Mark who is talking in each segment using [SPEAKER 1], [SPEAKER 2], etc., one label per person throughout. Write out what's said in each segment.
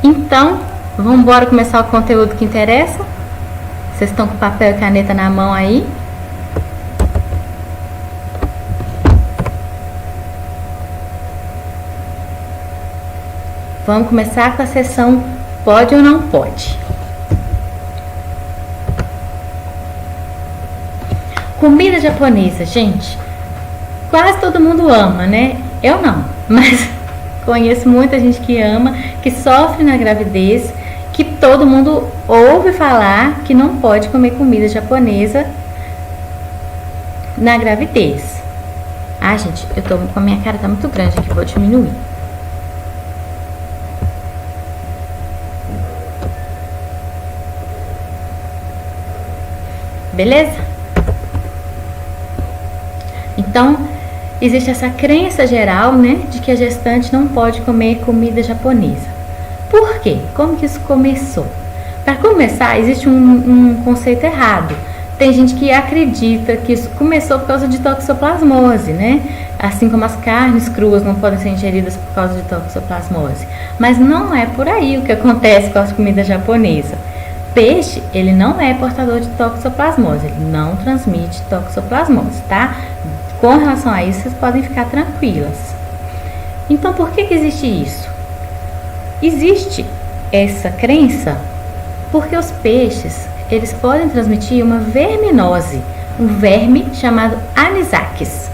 [SPEAKER 1] Então, vamos embora começar o conteúdo que interessa? Vocês estão com papel e caneta na mão aí? Vamos começar com a seção pode ou não pode. Comida japonesa, gente, quase todo mundo ama, né? Eu não, mas conheço muita gente que ama, que sofre na gravidez, que todo mundo ouve falar que não pode comer comida japonesa na gravidez. Ah, gente, eu tô com a minha cara tá muito grande aqui, vou diminuir. Beleza? Então, existe essa crença geral, né, de que a gestante não pode comer comida japonesa. Por quê? Como que isso começou? Para começar, existe um conceito errado. Tem gente que acredita que isso começou por causa de toxoplasmose, né? Assim como as carnes cruas não podem ser ingeridas por causa de toxoplasmose. Mas não é por aí o que acontece com a comida japonesa. Peixe, ele não é portador de toxoplasmose, ele não transmite toxoplasmose, tá? Com relação a isso, vocês podem ficar tranquilas. Então, por que existe isso? Existe essa crença porque os peixes, eles podem transmitir uma verminose, um verme chamado Anisakis.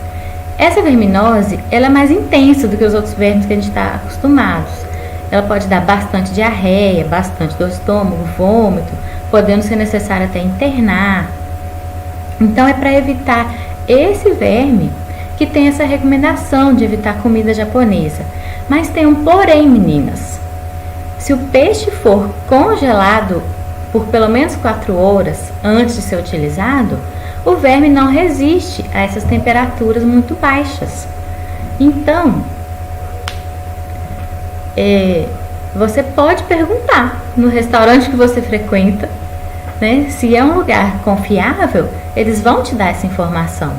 [SPEAKER 1] Essa verminose, ela é mais intensa do que os outros vermes que a gente está acostumados. Ela pode dar bastante diarreia, bastante dor de estômago, vômito, podendo ser necessário até internar. Então, é para evitar esse verme que tem essa recomendação de evitar comida japonesa. Mas tem um porém, meninas. Se o peixe for congelado por pelo menos 4 horas antes de ser utilizado, o verme não resiste a essas temperaturas muito baixas. Então, você pode perguntar no restaurante que você frequenta, né, se é um lugar confiável, eles vão te dar essa informação.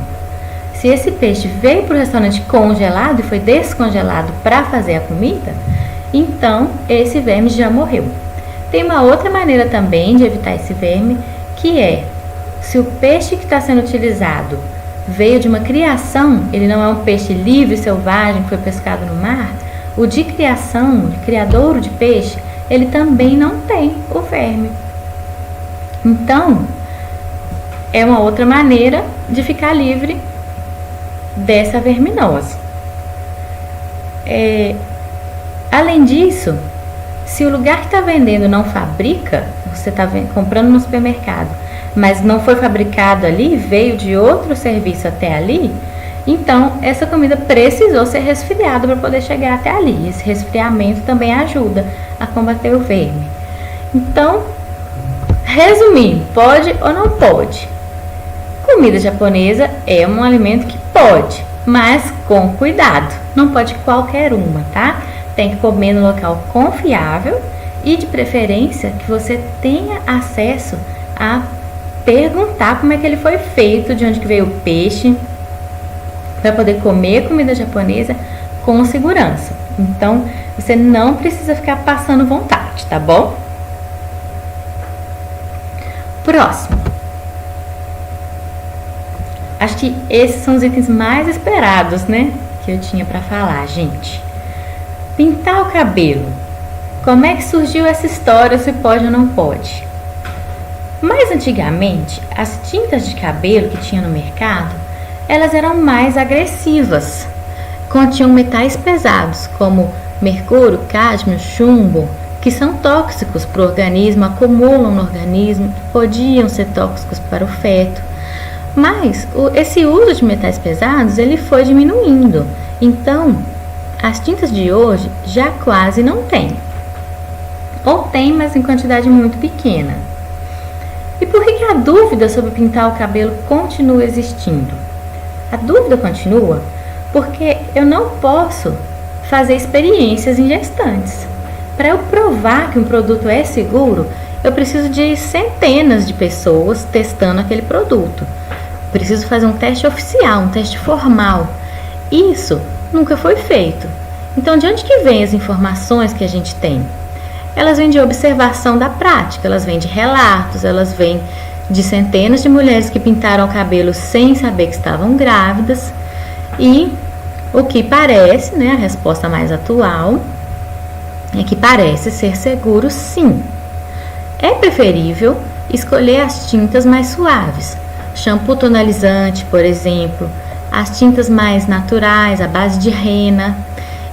[SPEAKER 1] Se esse peixe veio para o restaurante congelado e foi descongelado para fazer a comida, então esse verme já morreu. Tem uma outra maneira também de evitar esse verme, que é, se o peixe que está sendo utilizado veio de uma criação, ele não é um peixe livre, selvagem, que foi pescado no mar, o de criação, de criadouro de peixe, ele também não tem o verme. Então, é uma outra maneira de ficar livre dessa verminose. Além disso, se o lugar que está vendendo não fabrica, você está comprando no supermercado, mas não foi fabricado ali, veio de outro serviço até ali, então essa comida precisou ser resfriada para poder chegar até ali. Esse resfriamento também ajuda a combater o verme. Então, resumindo, pode ou não pode? Comida japonesa é um alimento que pode, mas com cuidado. Não pode qualquer uma, tá? Tem que comer no local confiável e de preferência que você tenha acesso a perguntar como é que ele foi feito, de onde que veio o peixe, para poder comer comida japonesa com segurança. Então, você não precisa ficar passando vontade, tá bom? Próximo. Acho que esses são os itens mais esperados, né? Que eu tinha para falar, gente. Pintar o cabelo. Como é que surgiu essa história, se pode ou não pode? Mais antigamente, as tintas de cabelo que tinha no mercado, elas eram mais agressivas. Continham metais pesados, como mercúrio, cádmio, chumbo, que são tóxicos para o organismo, acumulam no organismo, podiam ser tóxicos para o feto. Mas esse uso de metais pesados, ele foi diminuindo. Então, as tintas de hoje já quase não tem. Ou tem, mas em quantidade muito pequena. E por que a dúvida sobre pintar o cabelo continua existindo? A dúvida continua porque eu não posso fazer experiências em gestantes. Para eu provar que um produto é seguro, eu preciso de centenas de pessoas testando aquele produto. Preciso fazer um teste oficial, um teste formal. Isso nunca foi feito. Então, de onde que vem as informações que a gente tem? elas vêm de observação da prática, elas vêm de relatos, elas vêm de centenas de mulheres que pintaram o cabelo sem saber que estavam grávidas. E o que parece, né, a resposta mais atual é que parece ser seguro, sim. É preferível escolher as tintas mais suaves, shampoo tonalizante, por exemplo, as tintas mais naturais, à base de rena.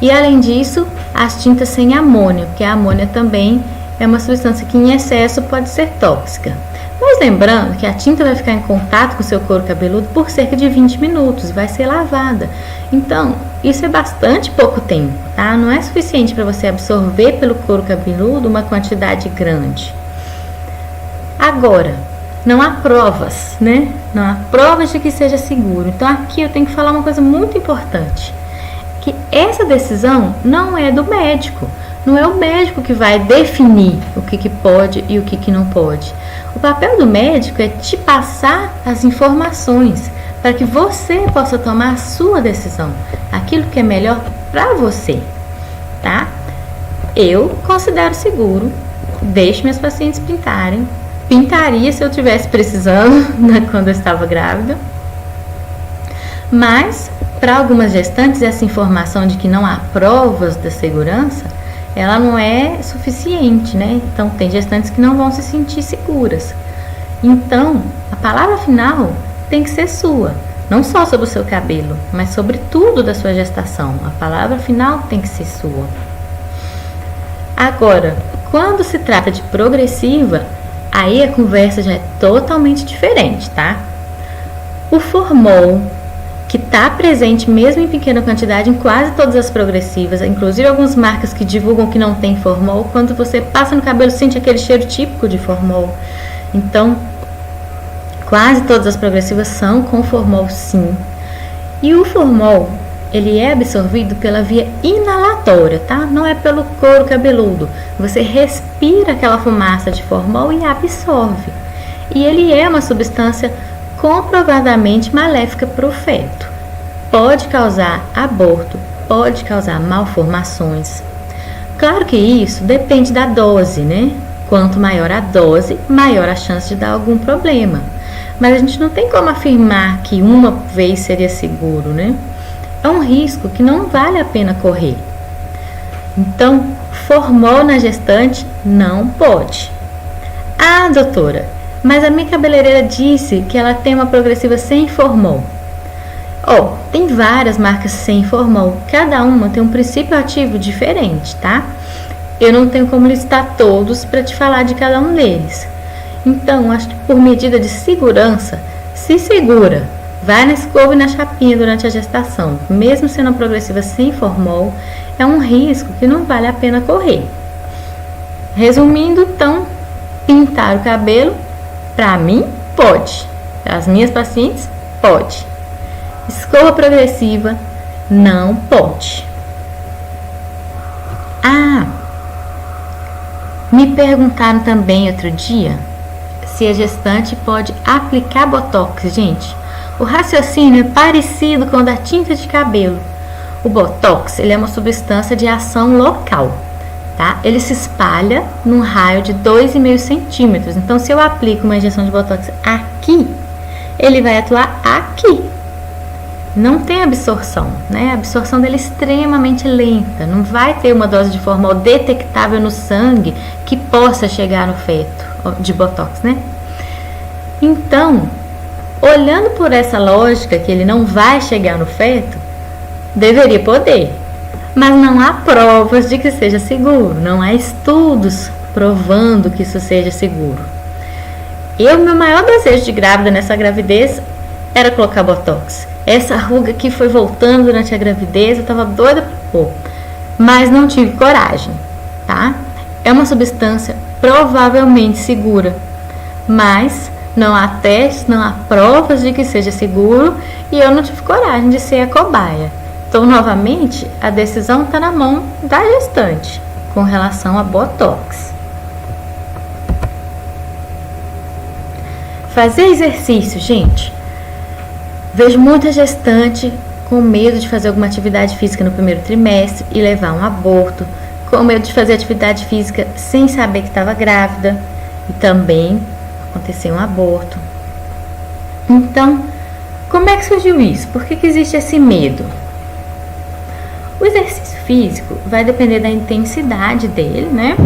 [SPEAKER 1] E além disso, as tintas sem amônio, porque a amônia também é uma substância que em excesso pode ser tóxica. Mas lembrando que a tinta vai ficar em contato com o seu couro cabeludo por cerca de 20 minutos, vai ser lavada. Então, isso é bastante pouco tempo, tá? Não é suficiente para você absorver pelo couro cabeludo uma quantidade grande. Agora, não há provas, né? Não há provas de que seja seguro. Então, aqui eu tenho que falar uma coisa muito importante. Que essa decisão não é do médico. Não é o médico que vai definir o que pode e o que não pode. O papel do médico é te passar as informações para que você possa tomar a sua decisão, aquilo que é melhor para você, tá? Eu considero seguro, deixo minhas pacientes pintarem, pintaria se eu tivesse precisando, né, quando eu estava grávida, mas para algumas gestantes essa informação de que não há provas da segurança, ela não é suficiente, né? Então tem gestantes que não vão se sentir seguras. Então, a palavra final tem que ser sua, não só sobre o seu cabelo, mas sobre tudo da sua gestação. A palavra final tem que ser sua. Agora, quando se trata de progressiva, aí a conversa já é totalmente diferente, tá? O formol, que está presente mesmo em pequena quantidade em quase todas as progressivas, inclusive algumas marcas que divulgam que não tem formol, quando você passa no cabelo sente aquele cheiro típico de formol. Então, quase todas as progressivas são com formol, sim. E o formol, ele é absorvido pela via inalatória, tá? Não é pelo couro cabeludo. Você respira aquela fumaça de formol e absorve. E ele é uma substância comprovadamente maléfica para o feto. Pode causar aborto, pode causar malformações. Claro que isso depende da dose, né? Quanto maior a dose, maior a chance de dar algum problema. Mas a gente não tem como afirmar que uma vez seria seguro, né? É um risco que não vale a pena correr. Então, formol na gestante não pode. Ah, doutora, mas a minha cabeleireira disse que ela tem uma progressiva sem formol. Tem várias marcas sem formol. Cada uma tem um princípio ativo diferente, tá? Eu não tenho como listar todos para te falar de cada um deles. Então, acho que por medida de segurança, se segura, vai na escova e na chapinha durante a gestação. Mesmo sendo uma progressiva sem formol, é um risco que não vale a pena correr. Resumindo, então, pintar o cabelo, para mim, pode. Para as minhas pacientes, pode. Escova progressiva, não pode. Me perguntaram também outro dia se a gestante pode aplicar botox, gente. O raciocínio é parecido com o da tinta de cabelo. O botox, ele é uma substância de ação local, tá? Ele se espalha num raio de 2,5 centímetros. Então, se eu aplico uma injeção de botox aqui, ele vai atuar aqui. Não tem absorção, né? A absorção dele é extremamente lenta. Não vai ter uma dose de formol detectável no sangue que possa chegar no feto de botox, né? Então, olhando por essa lógica que ele não vai chegar no feto, deveria poder. Mas não há provas de que seja seguro. Não há estudos provando que isso seja seguro. Meu maior desejo de grávida nessa gravidez era colocar botox. Essa ruga que foi voltando durante a gravidez, eu tava doida pra pôr, mas não tive coragem, tá? É uma substância provavelmente segura, mas não há testes, não há provas de que seja seguro e eu não tive coragem de ser a cobaia. Então, novamente, a decisão está na mão da gestante com relação a botox. Fazer exercício, gente. Vejo muita gestante com medo de fazer alguma atividade física no primeiro trimestre e levar um aborto, com medo de fazer atividade física sem saber que estava grávida e também aconteceu um aborto. Então, como é que surgiu isso? Por que existe esse medo? O exercício físico vai depender da intensidade dele, né?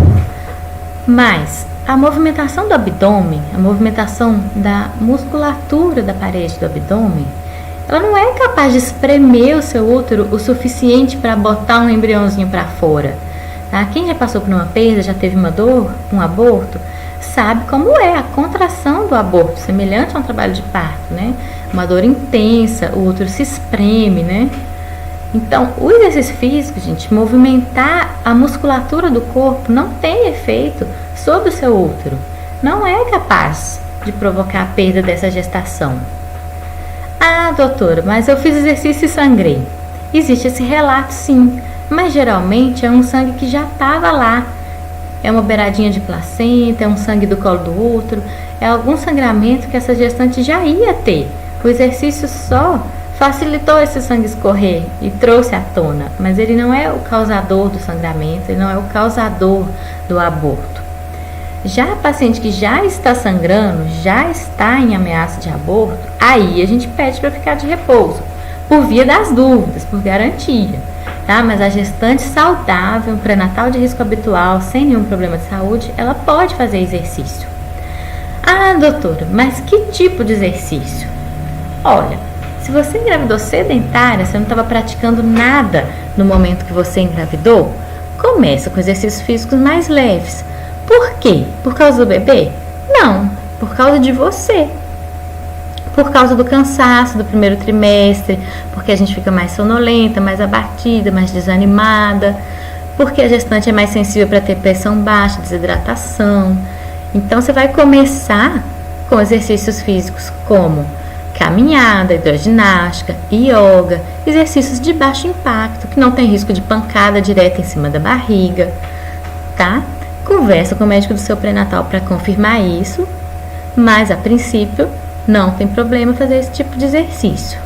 [SPEAKER 1] Mas a movimentação do abdômen, a movimentação da musculatura da parede do abdômen, ela não é capaz de espremer o seu útero o suficiente para botar um embriãozinho para fora. Tá? Quem já passou por uma perda, já teve uma dor, um aborto, sabe como é a contração do aborto, semelhante a um trabalho de parto, né? Uma dor intensa, o útero se espreme, né? Então, o exercício físico, gente, movimentar a musculatura do corpo não tem efeito sobre o seu útero. Não é capaz de provocar a perda dessa gestação. Ah, doutora, mas eu fiz exercício e sangrei. Existe esse relato, sim, mas geralmente é um sangue que já estava lá. É uma beiradinha de placenta, é um sangue do colo do útero, é algum sangramento que essa gestante já ia ter. O exercício só facilitou esse sangue escorrer e trouxe à tona, mas ele não é o causador do sangramento, ele não é o causador do aborto. Já a paciente que já está sangrando, já está em ameaça de aborto, aí a gente pede para ficar de repouso, por via das dúvidas, por garantia. Tá? Mas a gestante saudável, pré-natal de risco habitual, sem nenhum problema de saúde, ela pode fazer exercício. Ah, doutora, mas que tipo de exercício? Olha, se você engravidou sedentária, você não estava praticando nada no momento que você engravidou, começa com exercícios físicos mais leves. Por quê? Por causa do bebê? Não, por causa de você. Por causa do cansaço do primeiro trimestre, porque a gente fica mais sonolenta, mais abatida, mais desanimada, porque a gestante é mais sensível para ter pressão baixa, desidratação. Então, você vai começar com exercícios físicos como caminhada, hidroginástica, yoga, exercícios de baixo impacto, que não tem risco de pancada direta em cima da barriga, tá? Conversa com o médico do seu pré-natal para confirmar isso, mas a princípio não tem problema fazer esse tipo de exercício.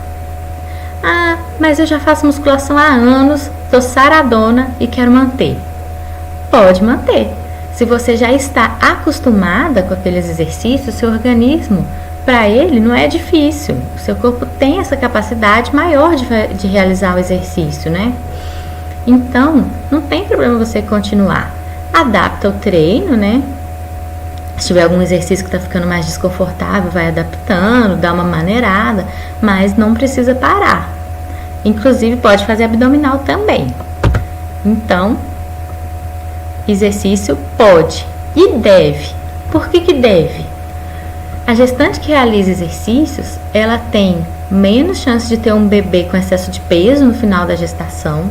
[SPEAKER 1] Ah, mas eu já faço musculação há anos, tô saradona e quero manter. Pode manter. Se você já está acostumada com aqueles exercícios, seu organismo, para ele não é difícil. O seu corpo tem essa capacidade maior de realizar o exercício, né? Então, não tem problema você continuar. Adapta o treino, né? Se tiver algum exercício que está ficando mais desconfortável, vai adaptando, dá uma maneirada, mas não precisa parar. Inclusive, pode fazer abdominal também. Então, exercício pode e deve. Por que deve? A gestante que realiza exercícios, ela tem menos chance de ter um bebê com excesso de peso no final da gestação.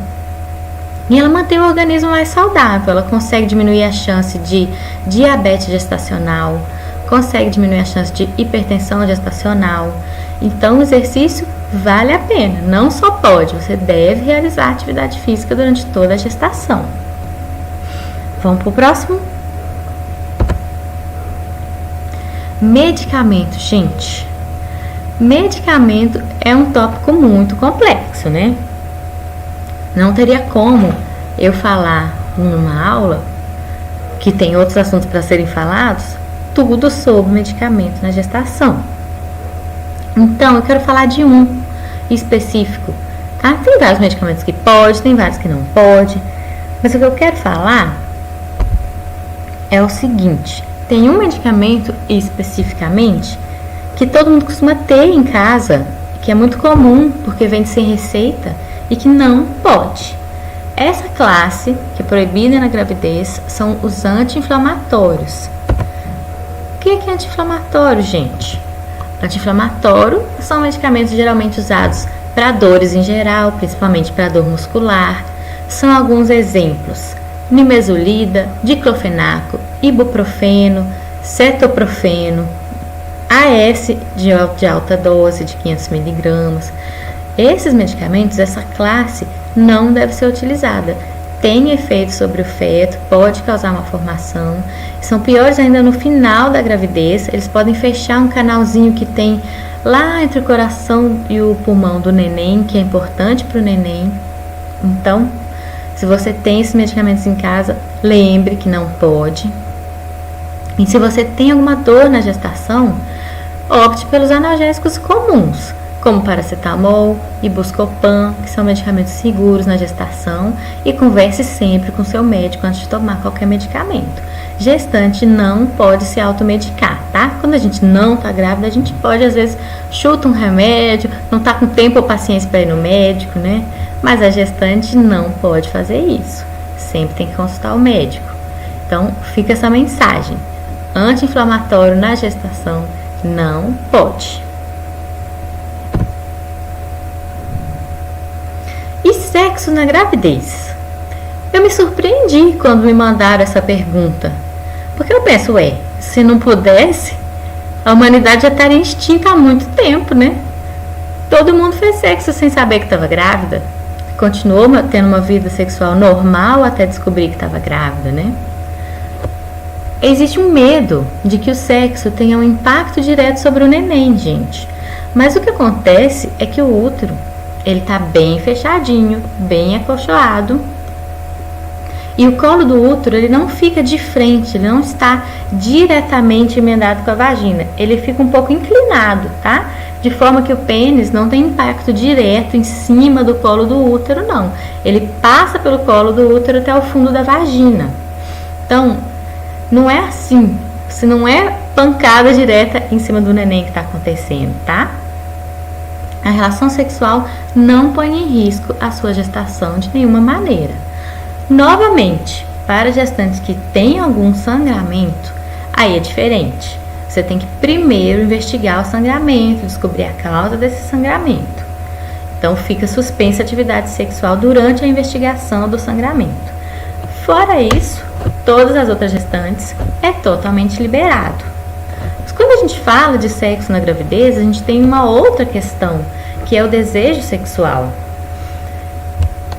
[SPEAKER 1] E ela mantém o organismo mais saudável, ela consegue diminuir a chance de diabetes gestacional, consegue diminuir a chance de hipertensão gestacional. Então, o exercício vale a pena, não só pode, você deve realizar atividade física durante toda a gestação. Vamos para o próximo? Medicamento, gente. Medicamento é um tópico muito complexo, né? Não teria como eu falar numa aula, que tem outros assuntos para serem falados, tudo sobre medicamento na gestação. Então, eu quero falar de um específico, tá? Tem vários medicamentos que pode, tem vários que não pode, mas o que eu quero falar é o seguinte: tem um medicamento especificamente que todo mundo costuma ter em casa, que é muito comum porque vende sem receita e que não pode. Essa classe, que é proibida na gravidez, são os anti-inflamatórios. O que é anti-inflamatório, gente? Anti-inflamatório são medicamentos geralmente usados para dores em geral, principalmente para dor muscular. São alguns exemplos: nimesulida, diclofenaco, ibuprofeno, cetoprofeno, AS de alta dose de 500 mg. Esses medicamentos, essa classe, não deve ser utilizada. Tem efeito sobre o feto, pode causar uma malformação. São piores ainda no final da gravidez. Eles podem fechar um canalzinho que tem lá entre o coração e o pulmão do neném, que é importante para o neném. Então, Se você tem esses medicamentos em casa, lembre que não pode. E se você tem alguma dor na gestação, opte pelos analgésicos comuns, como paracetamol e Buscopan, que são medicamentos seguros na gestação, e converse sempre com seu médico antes de tomar qualquer medicamento. Gestante não pode se automedicar, tá? Quando a gente não tá grávida, a gente pode, às vezes, chuta um remédio, não tá com tempo ou paciência para ir no médico, né? Mas a gestante não pode fazer isso. Sempre tem que consultar o médico. Então, fica essa mensagem. Anti-inflamatório na gestação não pode. E sexo na gravidez? Eu me surpreendi quando me mandaram essa pergunta. Porque eu penso, se não pudesse, a humanidade já estaria extinta há muito tempo, né? Todo mundo fez sexo sem saber que estava grávida. Continuou tendo uma vida sexual normal até descobrir que estava grávida, né? Existe um medo de que o sexo tenha um impacto direto sobre o neném, gente. Mas o que acontece é que o útero, ele tá bem fechadinho, bem acolchoado. E o colo do útero, ele não fica de frente, ele não está diretamente emendado com a vagina. Ele fica um pouco inclinado, tá? De forma que o pênis não tem impacto direto em cima do colo do útero, não. Ele passa pelo colo do útero até o fundo da vagina. Então, não é assim. Se não é pancada direta em cima do neném que está acontecendo, tá? A relação sexual não põe em risco a sua gestação de nenhuma maneira. Novamente, para gestantes que têm algum sangramento, aí é diferente. Você tem que primeiro investigar o sangramento, descobrir a causa desse sangramento. Então, fica suspensa a atividade sexual durante a investigação do sangramento. Fora isso, todas as outras gestantes é totalmente liberado. Mas quando a gente fala de sexo na gravidez, a gente tem uma outra questão, que é o desejo sexual.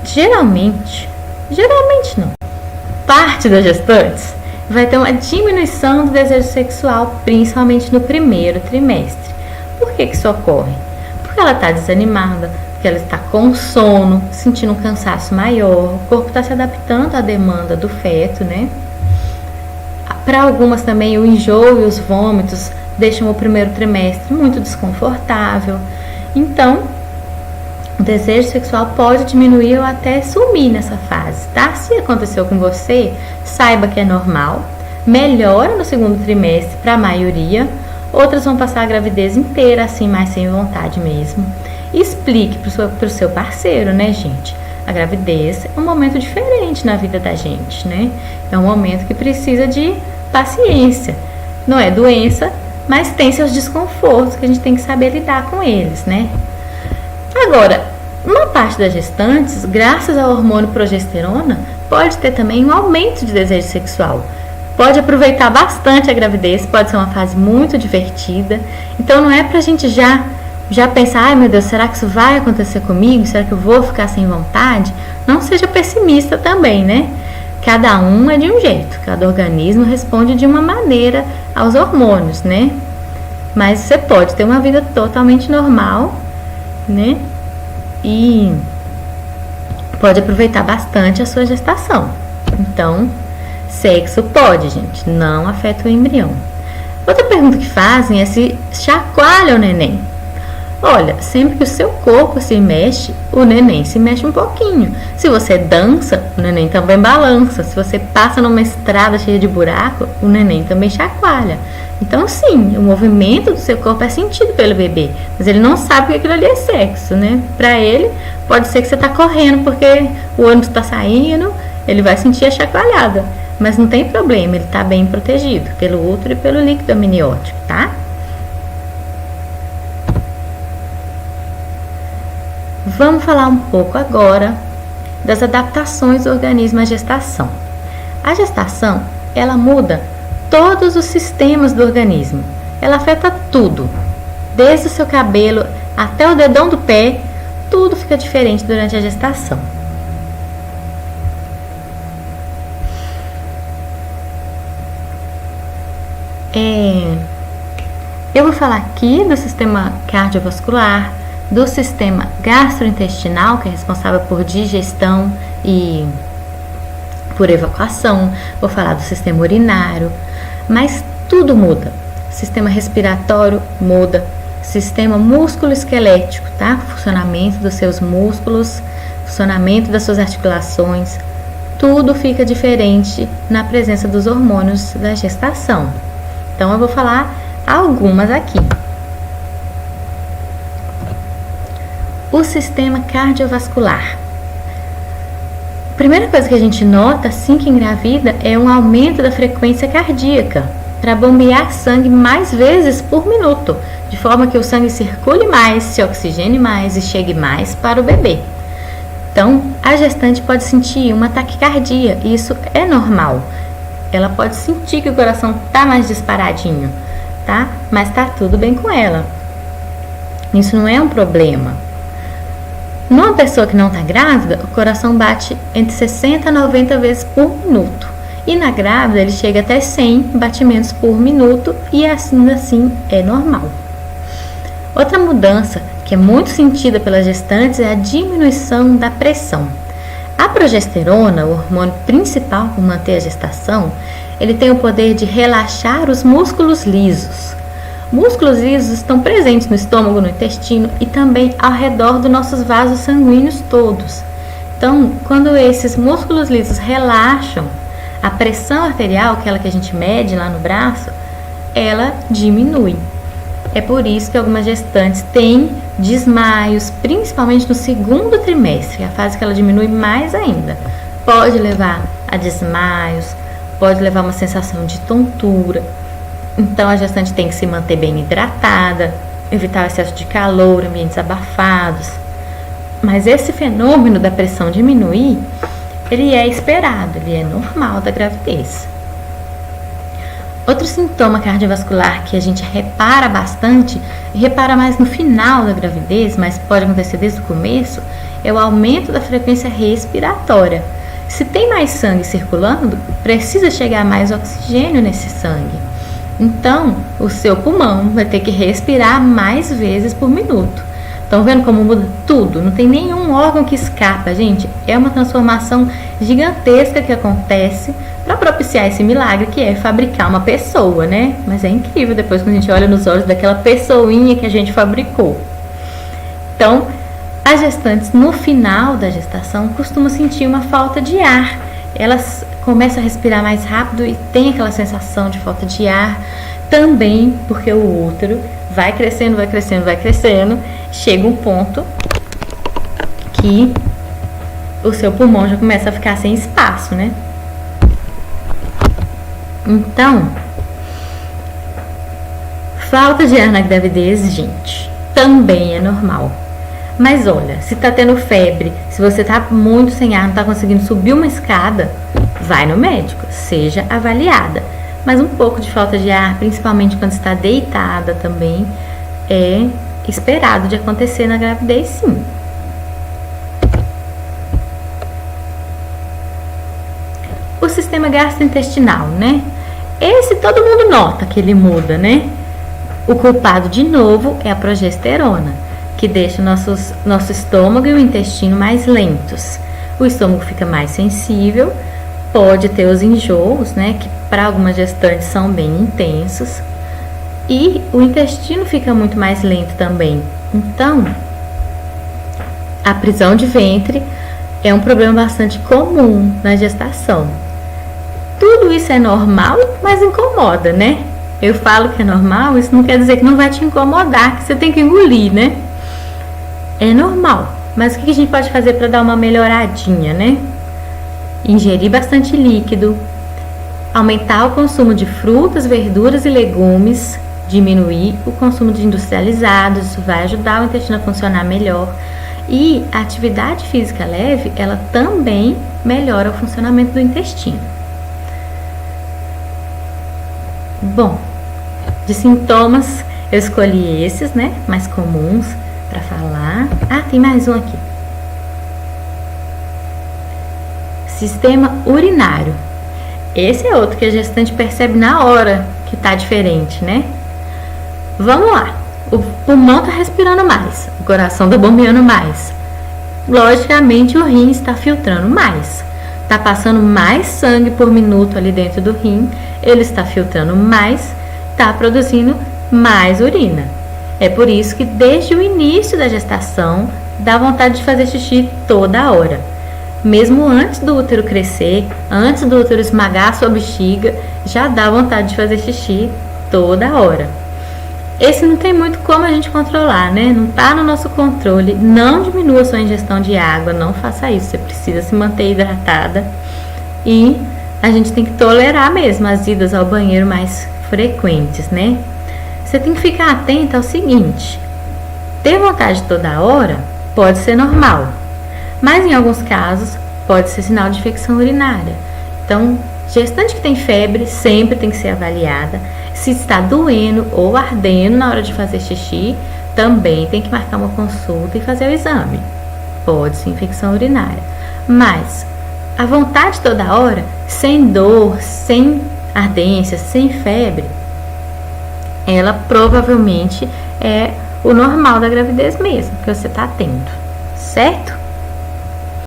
[SPEAKER 1] Geralmente não. Parte das gestantes vai ter uma diminuição do desejo sexual, principalmente no primeiro trimestre. Por que isso ocorre? Porque ela está desanimada, porque ela está com sono, sentindo um cansaço maior, o corpo está se adaptando à demanda do feto, né? Para algumas também o enjoo e os vômitos deixam o primeiro trimestre muito desconfortável. Então, o desejo sexual pode diminuir ou até sumir nessa fase, tá? Se aconteceu com você, saiba que é normal. Melhora no segundo trimestre para a maioria. Outras vão passar a gravidez inteira assim, mais sem vontade mesmo. E explique pro seu parceiro, né, gente? A gravidez é um momento diferente na vida da gente, né? É um momento que precisa de paciência. Não é doença, mas tem seus desconfortos que a gente tem que saber lidar com eles, né? Agora, uma parte das gestantes, graças ao hormônio progesterona, pode ter também um aumento de desejo sexual. Pode aproveitar bastante a gravidez, pode ser uma fase muito divertida. Então não é pra gente já pensar, ai meu Deus, será que isso vai acontecer comigo? Será que eu vou ficar sem vontade? Não seja pessimista também, né? Cada um é de um jeito, cada organismo responde de uma maneira aos hormônios, né? Mas você pode ter uma vida totalmente normal, né? E pode aproveitar bastante a sua gestação. Então, sexo pode, gente, não afeta o embrião. Outra pergunta que fazem é se chacoalha o neném. Olha, sempre que o seu corpo se mexe, o neném se mexe um pouquinho. Se você dança, o neném também balança. Se você passa numa estrada cheia de buraco, o neném também chacoalha. Então, sim, o movimento do seu corpo é sentido pelo bebê, mas ele não sabe que aquilo ali é sexo, né? Pra ele, pode ser que você tá correndo porque o ônibus tá saindo, ele vai sentir a chacoalhada. Mas não tem problema, ele tá bem protegido pelo útero e pelo líquido amniótico, tá? Vamos falar um pouco agora das adaptações do organismo à gestação. A gestação, ela muda todos os sistemas do organismo. Ela afeta tudo, desde o seu cabelo até o dedão do pé, tudo fica diferente durante a gestação. Eu vou falar aqui do sistema cardiovascular, do sistema gastrointestinal, que é responsável por digestão e por evacuação, vou falar do sistema urinário, mas tudo muda. Sistema respiratório muda, sistema músculo-esquelético, tá? Funcionamento dos seus músculos, funcionamento das suas articulações, tudo fica diferente na presença dos hormônios da gestação. Então eu vou falar algumas aqui. O sistema cardiovascular. A primeira coisa que a gente nota assim que engravida é um aumento da frequência cardíaca para bombear sangue mais vezes por minuto, de forma que o sangue circule mais, se oxigene mais e chegue mais para o bebê. Então, a gestante pode sentir uma taquicardia, e isso é normal. Ela pode sentir que o coração está mais disparadinho, tá? Mas tá tudo bem com ela. Isso não é um problema. Numa pessoa que não está grávida, o coração bate entre 60 a 90 vezes por minuto. E na grávida ele chega até 100 batimentos por minuto e assim é normal. Outra mudança que é muito sentida pelas gestantes é a diminuição da pressão. A progesterona, o hormônio principal por manter a gestação, ele tem o poder de relaxar os músculos lisos. Músculos lisos estão presentes no estômago, no intestino e também ao redor dos nossos vasos sanguíneos todos. Então, quando esses músculos lisos relaxam, a pressão arterial, aquela que a gente mede lá no braço, ela diminui. É por isso que algumas gestantes têm desmaios, principalmente no segundo trimestre, a fase que ela diminui mais ainda. Pode levar a desmaios, pode levar a uma sensação de tontura. Então a gestante tem que se manter bem hidratada, evitar o excesso de calor, ambientes abafados. Mas esse fenômeno da pressão diminuir, ele é esperado, ele é normal da gravidez. Outro sintoma cardiovascular que a gente repara bastante, e repara mais no final da gravidez, mas pode acontecer desde o começo, é o aumento da frequência respiratória. Se tem mais sangue circulando, precisa chegar mais oxigênio nesse sangue. Então, o seu pulmão vai ter que respirar mais vezes por minuto. Estão vendo como muda tudo? Não tem nenhum órgão que escapa, gente. É uma transformação gigantesca que acontece para propiciar esse milagre que é fabricar uma pessoa, né? Mas é incrível depois quando a gente olha nos olhos daquela pessoinha que a gente fabricou. Então, as gestantes no final da gestação costumam sentir uma falta de ar. Elas começam a respirar mais rápido e tem aquela sensação de falta de ar também, porque o útero vai crescendo, vai crescendo, vai crescendo, chega um ponto que o seu pulmão já começa a ficar sem espaço, né? Então, falta de ar na gravidez, gente, também é normal. Mas olha, se tá tendo febre, se você tá muito sem ar, não tá conseguindo subir uma escada, vai no médico, seja avaliada. Mas um pouco de falta de ar, principalmente quando está deitada também, é esperado de acontecer na gravidez, sim. O sistema gastrointestinal, né? Esse todo mundo nota que ele muda, né? O culpado, de novo, é a progesterona, que deixa nosso estômago e o intestino mais lentos. O estômago fica mais sensível, pode ter os enjoos, né? Que para algumas gestantes são bem intensos. E o intestino fica muito mais lento também. Então, a prisão de ventre é um problema bastante comum na gestação. Tudo isso é normal, mas incomoda, né? Eu falo que é normal, isso não quer dizer que não vai te incomodar, que você tem que engolir, né? É normal, mas o que a gente pode fazer para dar uma melhoradinha, né? Ingerir bastante líquido, aumentar o consumo de frutas, verduras e legumes, diminuir o consumo de industrializados, isso vai ajudar o intestino a funcionar melhor. E a atividade física leve, ela também melhora o funcionamento do intestino. Bom, de sintomas, eu escolhi esses, né, mais comuns para falar. Ah, tem mais um aqui. Sistema urinário. Esse é outro que a gestante percebe na hora que tá diferente, né? Vamos lá. O pulmão tá respirando mais, o coração tá bombeando mais. Logicamente, o rim está filtrando mais. Tá passando mais sangue por minuto ali dentro do rim, ele está filtrando mais, tá produzindo mais urina. É por isso que desde o início da gestação dá vontade de fazer xixi toda hora. Mesmo antes do útero crescer, antes do útero esmagar a sua bexiga, já dá vontade de fazer xixi toda hora. Esse não tem muito como a gente controlar, né? Não tá no nosso controle. Não diminua a sua ingestão de água, não faça isso. Você precisa se manter hidratada e a gente tem que tolerar mesmo as idas ao banheiro mais frequentes, né? Você tem que ficar atenta ao seguinte: ter vontade toda hora pode ser normal, mas em alguns casos pode ser sinal de infecção urinária. Então, gestante que tem febre sempre tem que ser avaliada. Se está doendo ou ardendo na hora de fazer xixi, também tem que marcar uma consulta e fazer o exame. Pode ser infecção urinária. Mas a vontade toda hora, sem dor, sem ardência, sem febre, ela provavelmente é o normal da gravidez mesmo, que você está tendo, certo?